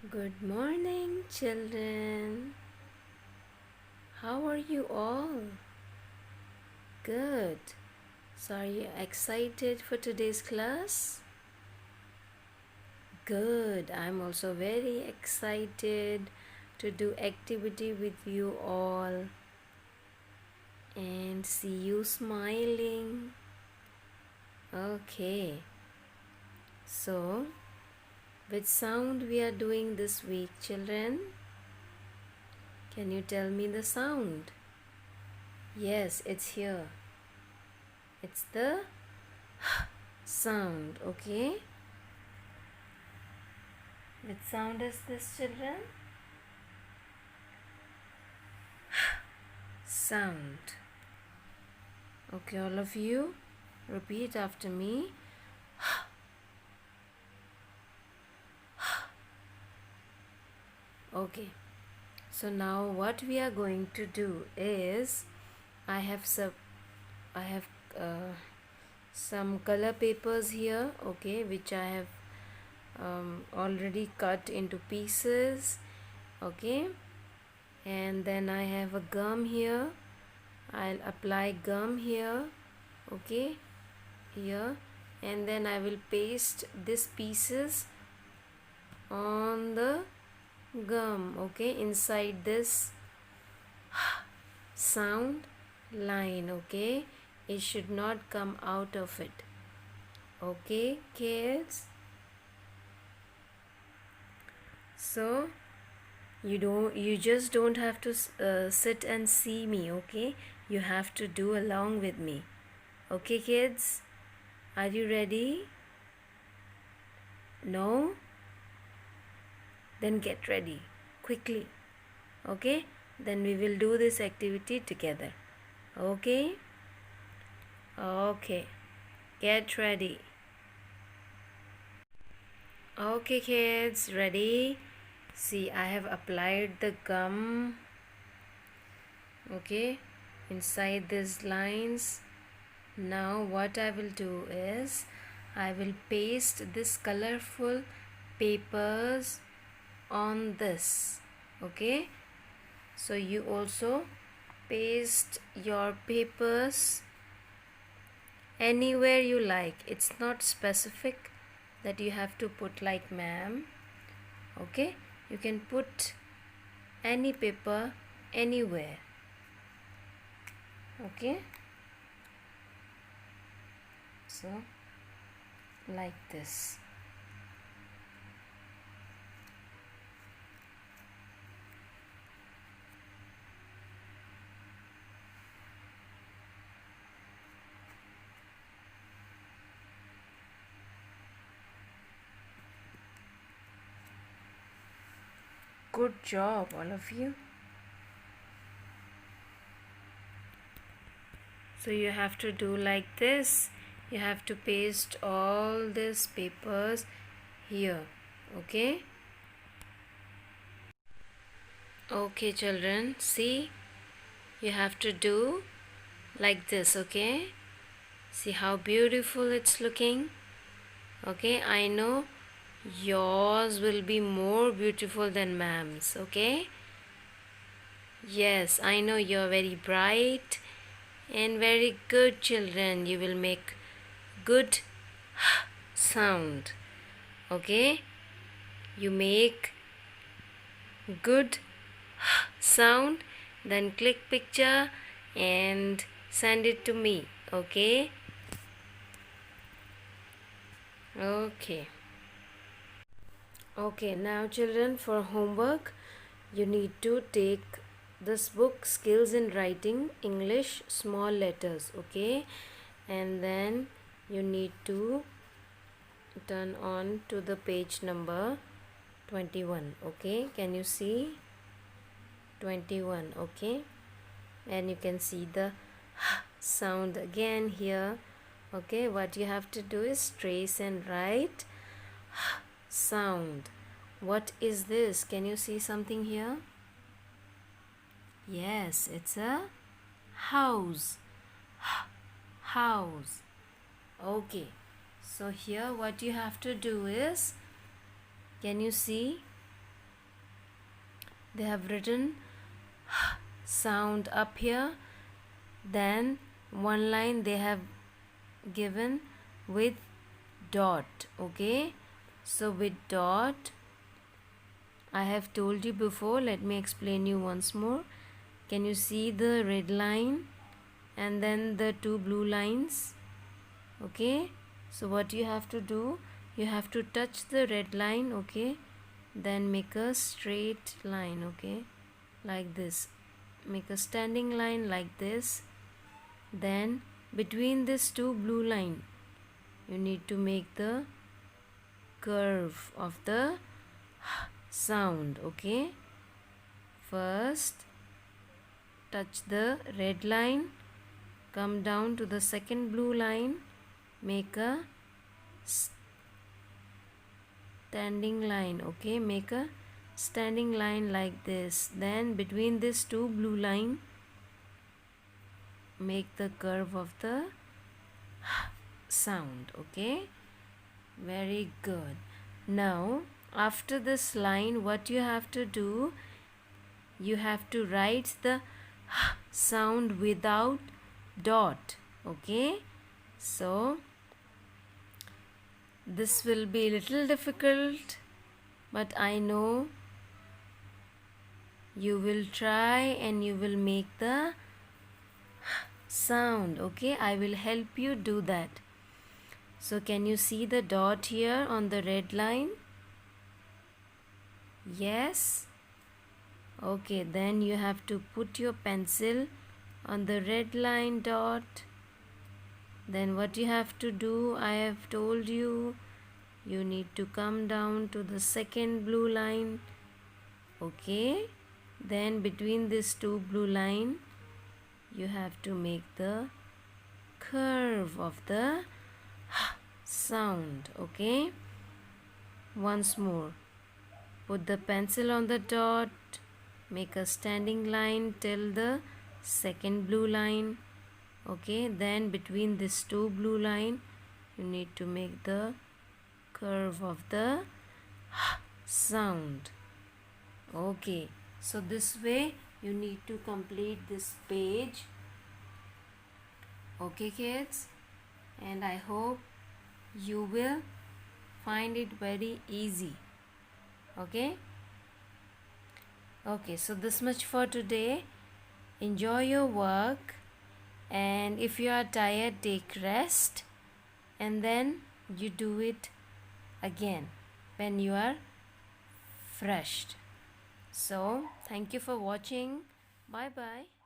Good morning, children. How are you all? Good. So, are you excited for today's class? Good. I'm also very excited to do activity with you all and see you smiling. Okay. So, which sound we are doing this week, children? Can you tell me the sound? Yes, it's here. It's the sound, okay? Which sound is this, children? Sound. Okay, all of you, repeat after me. Okay, so now what we are going to do is I have uh, some color papers here, okay, which I have already cut into pieces, okay, and then I have a gum here. I'll apply gum here, okay, here, and then I will paste these pieces on the gum, okay, inside this sound line, okay. It should not come out of it, okay, kids. So you just don't have to sit and see me, okay. You have to do along with me, okay, kids. Are you ready? No? Then get ready quickly, okay. Then we will do this activity together, okay. Okay, get ready. Okay, kids, ready? See, I have applied the gum, okay, inside these lines. Now what I will do is I will paste this colorful papers on this, okay. So you also paste your papers anywhere you like. It's not specific that you have to put like ma'am, okay. You can put any paper anywhere, okay. So like this. Good job, all of you. So you have to do like this. You have to paste all these papers here, okay. Okay, children, see, you have to do like this, okay. See how beautiful it's looking, okay. I know yours will be more beautiful than ma'am's, okay. Yes, I know you're very bright and very good children. You will make good sound, okay. You make good sound, then click picture and send it to me, okay. Okay, now children, for homework you need to take this book, Skills in Writing English Small Letters, okay. And then you need to turn on to the page number 21, okay. Can you see 21? Okay, and you can see the sound again here, okay. What you have to do is trace and write sound. What is this? Can you see something here? Yes, it's a house. House. Okay, so here what you have to do is, can you see they have written sound up here. Then one line they have given with dot. Okay, so with dot, I have told you before, let me explain you once more. Can you see the red line and then the two blue lines? Okay, so what you have to do, you have to touch the red line. Okay, then make a straight line. Okay, like this, make a standing line like this. Then between this two blue line, you need to make the curve of the sound. Okay, first touch the red line, come down to the second blue line, make a standing line. Okay, make a standing line like this. Then between these two blue line, make the curve of the sound. Okay, very good. Now after this line, what you have to do, you have to write the sound without dot. Okay, so this will be a little difficult, but I know you will try and you will make the sound. Okay, I will help you do that. So can you see the dot here on the red line? Yes. Okay, then you have to put your pencil on the red line dot. Then what you have to do, I have told you, you need to come down to the second blue line. Okay, then between these two blue line, you have to make the curve of the sound. Okay, once more, put the pencil on the dot, make a standing line till the second blue line. Okay, then between these two blue line, you need to make the curve of the sound. Okay, so this way you need to complete this page. Okay kids, and I hope you will find it very easy. Okay, so this much for today. Enjoy your work, and if you are tired, take rest, and then you do it again when you are refreshed. So thank you for watching. Bye bye.